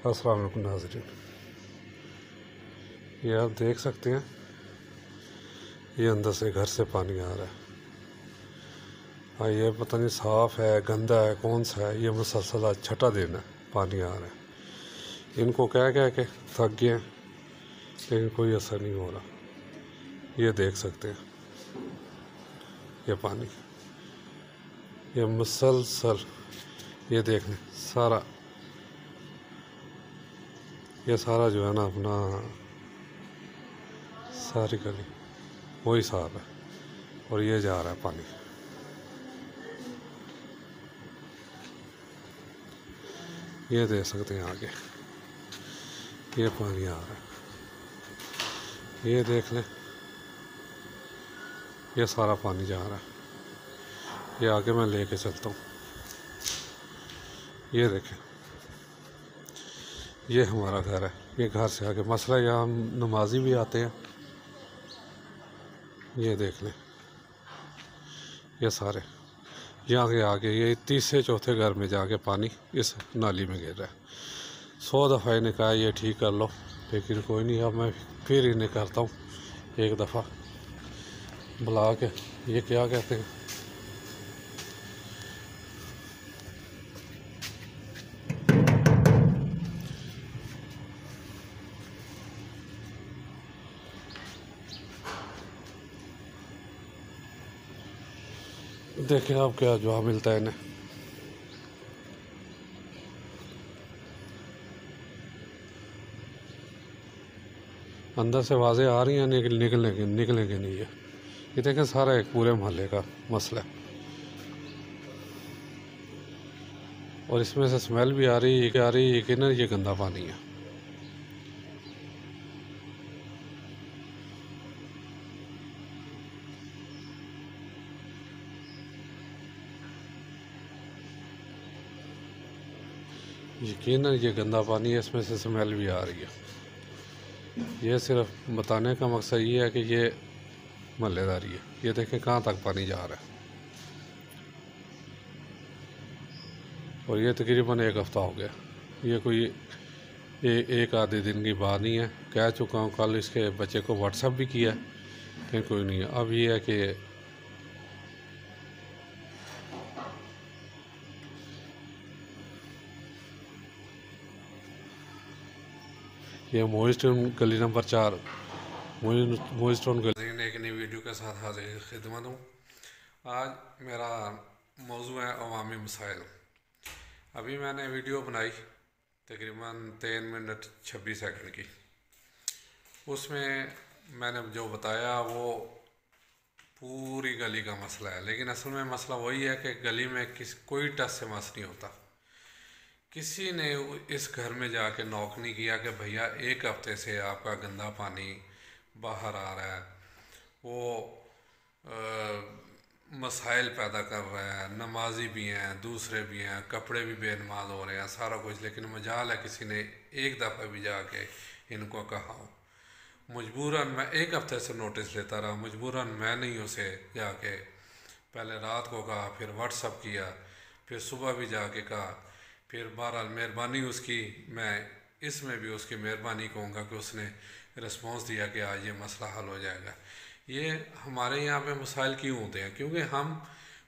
अस्सलाम वालेकुम नाज़रीन, ये आप देख सकते हैं, ये अंदर से घर से पानी आ रहा है। हाँ, ये पता नहीं साफ़ है गंदा है कौन सा है। ये मुसलसल आज छठा दिन है पानी आ रहा है। इनको कह के थक गए लेकिन कोई असर नहीं हो रहा। ये देख सकते हैं, ये पानी ये मुसलसल, ये देख लें सारा, ये सारा जो है ना अपना सारी गली वही साफ है और ये जा रहा है पानी। ये देख सकते हैं आगे ये पानी आ रहा है, ये देख लें ये सारा पानी जा रहा है। ये आगे मैं लेके चलता हूँ, ये देखें ये हमारा घर है। ये घर से आगे मसला यहाँ हम नमाजी भी आते हैं। ये देख लें ये सारे यहाँ के आगे ये तीसरे चौथे घर में जाके पानी इस नाली में गिर रहा है। 100 दफ़ा इन्हें कहा ये ठीक कर लो लेकिन कोई नहीं। अब मैं फिर इन्हें करता हूँ एक दफ़ा बुला के। ये क्या कहते हैं, देखें आप क्या जवाब मिलता है इन्हें। अंदर से आवाज़ें आ रही हैं निकलेंगे नहीं है। ये देखें सारा एक पूरे मोहल्ले का मसला है और इसमें से स्मेल भी आ रही है कि ना ये गंदा पानी है। यकीन है ये गंदा पानी है, इसमें से स्मेल भी आ रही है। ये सिर्फ बताने का मकसद ये है कि ये महल्लेदारी है। ये देखें कहाँ तक पानी जा रहा है और ये तकरीबन एक हफ़्ता हो गया। ये कोई एक आधे दिन की बात नहीं है। कह चुका हूँ, कल इसके बच्चे को व्हाट्सएप भी किया है लेकिन कोई नहीं है। अब ये है कि ये मोइस्टोन गली नंबर 4 मोइस्टोन गली ने एक नई वीडियो के साथ हाजिर खिदमत हूँ। आज मेरा मौजू है अवामी मसाइल। अभी मैंने वीडियो बनाई तकरीबन 3 मिनट 26 सेकंड की। उसमें मैंने जो बताया वो पूरी गली का मसला है, लेकिन असल में मसला वही है कि गली में कोई टच से मस नहीं होता। किसी ने इस घर में जाके नॉक नहीं किया कि भैया एक हफ्ते से आपका गंदा पानी बाहर आ रहा है, वो मसाइल पैदा कर रहा है। नमाजी भी हैं, दूसरे भी हैं, कपड़े भी बेनमाज हो रहे हैं, सारा कुछ। लेकिन मजाल है किसी ने एक दफ़ा भी जाके इनको कहा हो। मजबूरन मैं एक हफ्ते से नोटिस लेता रहा, मजबूरन मैंने ही उसे जाके पहले रात को कहा, फिर व्हाट्सअप किया, फिर सुबह भी जाके कहा। फिर बहरहाल मेहरबानी उसकी, मैं इसमें भी उसकी मेहरबानी कहूँगा कि उसने रिस्पॉन्स दिया कि आज ये मसला हल हो जाएगा। ये हमारे यहाँ पे मसाइल क्यों होते हैं? क्योंकि हम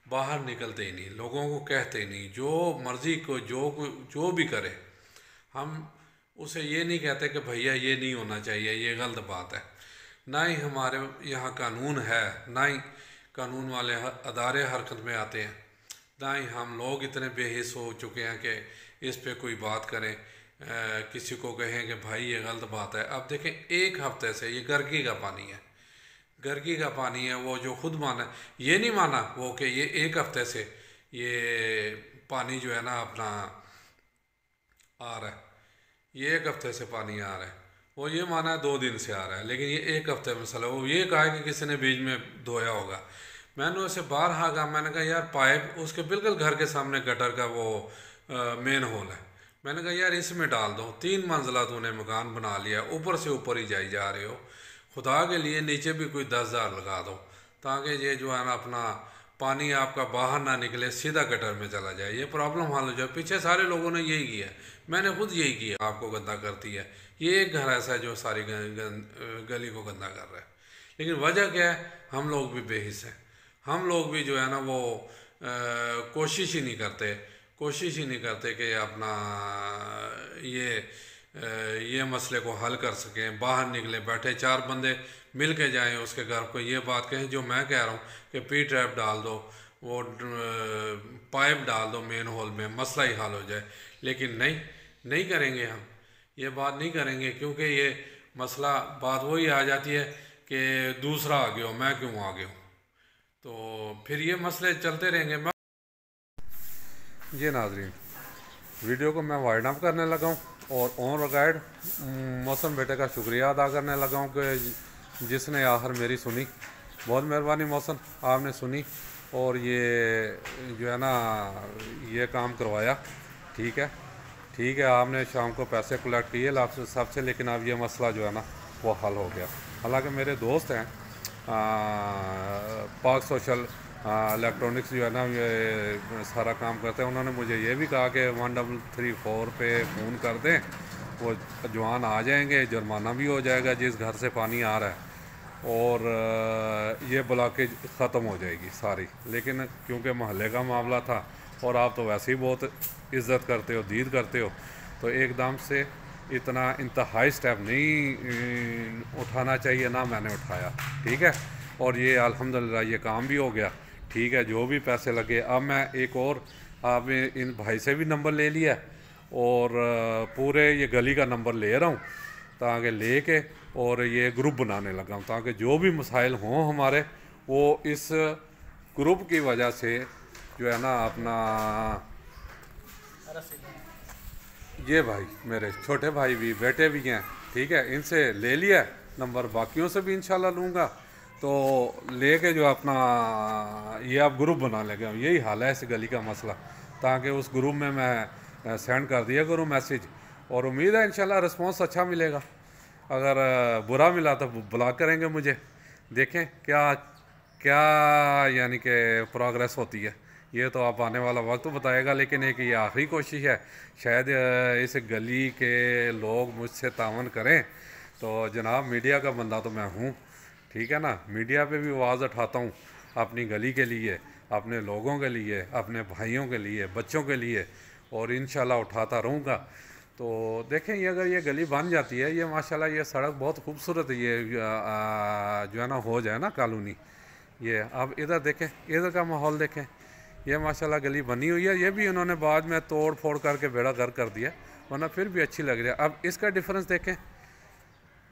बाहर निकलते ही नहीं, लोगों को कहते ही नहीं। जो मर्ज़ी को जो भी करे, हम उसे ये नहीं कहते कि भैया ये नहीं होना चाहिए, ये गलत बात है। ना ही हमारे यहाँ कानून है, ना ही कानून वाले अदारे हरकत में आते हैं, ना ही हम लोग इतने बेहिस हो चुके हैं कि इस पे कोई बात करें, किसी को कहें कि भाई ये गलत बात है। अब देखें एक हफ्ते से ये गर्गी का पानी है, गर्गी का पानी है। वो जो खुद माना, ये नहीं माना वो कि ये एक हफ्ते से ये पानी जो है ना अपना आ रहा है, ये एक हफ्ते से पानी आ रहा है। वो ये माना है 2 दिन से आ रहा है, लेकिन ये एक हफ्ते में मसला। वो ये कहा है कि किसी ने बीच में धोया होगा। मैंने उसे बाहर हाँका, मैंने कहा यार पाइप उसके बिल्कुल घर के सामने गटर का वो मेन होल है। मैंने कहा यार इसमें डाल दो। 3 मंजिला तूने मकान बना लिया, ऊपर से ऊपर ही जाई जा रहे हो। खुदा के लिए नीचे भी कोई 10,000 लगा दो ताकि ये जो है ना अपना पानी आपका बाहर ना निकले, सीधा गटर में चला जाए, ये प्रॉब्लम हल हो जाए। पीछे सारे लोगों ने यही किया, मैंने खुद यही किया। आपको गंदा करती है, ये एक घर ऐसा है जो सारी गली को गंदा कर रहा है। लेकिन वजह क्या है, हम लोग भी बेहिस हैं। हम लोग भी जो है ना वो कोशिश ही नहीं करते, कोशिश ही नहीं करते कि अपना ये ये मसले को हल कर सकें। बाहर निकले, बैठे चार बंदे मिल के जाएँ उसके घर को, ये बात कहें जो मैं कह रहा हूँ कि पी ट्रैप डाल दो, वो पाइप डाल दो मेन होल में, मसला ही हल हो जाए। लेकिन नहीं, नहीं करेंगे हम, ये बात नहीं करेंगे, क्योंकि ये मसला बात वही आ जाती है कि दूसरा आगे हो, मैं क्यों आगे हूँ, तो फिर ये मसले चलते रहेंगे। ये नाज़रीन, वीडियो को मैं वाइड अप करने लगा हूँ और ऑन रिकॉर्ड मौसम बेटे का शुक्रिया अदा करने लगा हूँ कि जिसने आखिर मेरी सुनी। बहुत मेहरबानी मौसम, आपने सुनी और ये जो है ना ये काम करवाया। ठीक है, ठीक है, आपने शाम को पैसे कलेक्ट किए सबसे, लेकिन अब ये मसला जो है ना वो हल हो गया। हालांकि मेरे दोस्त हैं पाक सोशल इलेक्ट्रॉनिक्स जो है ना ये सारा काम करते हैं, उन्होंने मुझे ये भी कहा कि 1334 पे फ़ोन कर दें, वो जवान आ जाएंगे, जुर्माना भी हो जाएगा जिस घर से पानी आ रहा है, और ये ब्लॉकेज ख़त्म हो जाएगी सारी। लेकिन क्योंकि मोहल्ले का मामला था और आप तो वैसे ही बहुत इज़्ज़त करते हो, दीद करते हो, तो एकदम से इतना इंतहाई स्टेप नहीं उठाना चाहिए, ना मैंने उठाया। ठीक है, और ये अल्हम्दुलिल्लाह ये काम भी हो गया। ठीक है, जो भी पैसे लगे, अब मैं एक और आपने इन भाई से भी नंबर ले लिया और पूरे ये गली का नंबर ले रहा हूँ, ताकि लेके और ये ग्रुप बनाने लगा हूँ, ताकि जो भी मसाइल हों हमारे, वो इस ग्रुप की वजह से जो है ना अपना ये भाई मेरे छोटे भाई भी बेटे भी हैं। ठीक है, इनसे ले लिया नंबर, बाकियों से भी इंशाल्लाह लूँगा, तो लेके जो अपना ये आप ग्रुप बना लेंगे। यही हाल है इस गली का मसला, ताकि उस ग्रुप में मैं सेंड कर दिया करूँ मैसेज, और उम्मीद है इंशाल्लाह रिस्पांस अच्छा मिलेगा। अगर बुरा मिला तो ब्लॉक करेंगे मुझे, देखें क्या क्या यानी कि प्रोग्रेस होती है, ये तो आप आने वाला वक्त बताएगा। लेकिन एक ये आखिरी कोशिश है, शायद इस गली के लोग मुझसे तावन करें। तो जनाब, मीडिया का बंदा तो मैं हूँ, ठीक है ना, मीडिया पे भी आवाज़ उठाता हूँ अपनी गली के लिए, अपने लोगों के लिए, अपने भाइयों के लिए, बच्चों के लिए, और इंशाल्लाह उठाता रहूँगा। तो देखें, ये अगर ये गली बन जाती है, ये माशाल्लाह ये सड़क बहुत खूबसूरत है, ये जो है ना हो जाए ना कॉलोनी, ये अब इधर देखें, इधर का माहौल देखें, ये माशाल्लाह गली बनी हुई है। ये भी उन्होंने बाद में तोड़ फोड़ करके बेड़ा गर्क कर दिया, वरना फिर भी अच्छी लग रही है। अब इसका डिफरेंस देखें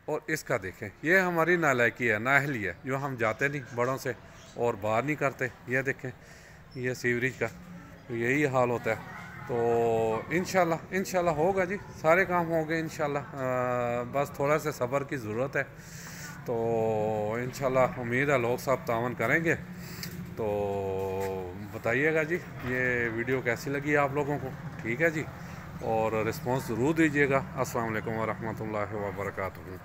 और इसका देखें, ये हमारी नालायकी है, नाअहली है, जो हम जाते नहीं बड़ों से और बाहर नहीं करते। ये देखें, ये सीवरेज का तो यही हाल होता है। तो इंशाल्लाह होगा जी, सारे काम होंगे इंशाल्लाह, बस थोड़ा सा सब्र की ज़रूरत है। तो इंशाल्लाह उम्मीद है लोग सब तावन करेंगे। तो बताइएगा जी ये वीडियो कैसी लगी आप लोगों को, ठीक है जी, और रिस्पांस ज़रूर दीजिएगा। अस्सलाम वालेकुम व रहमतुल्लाहि व बरकातुहू।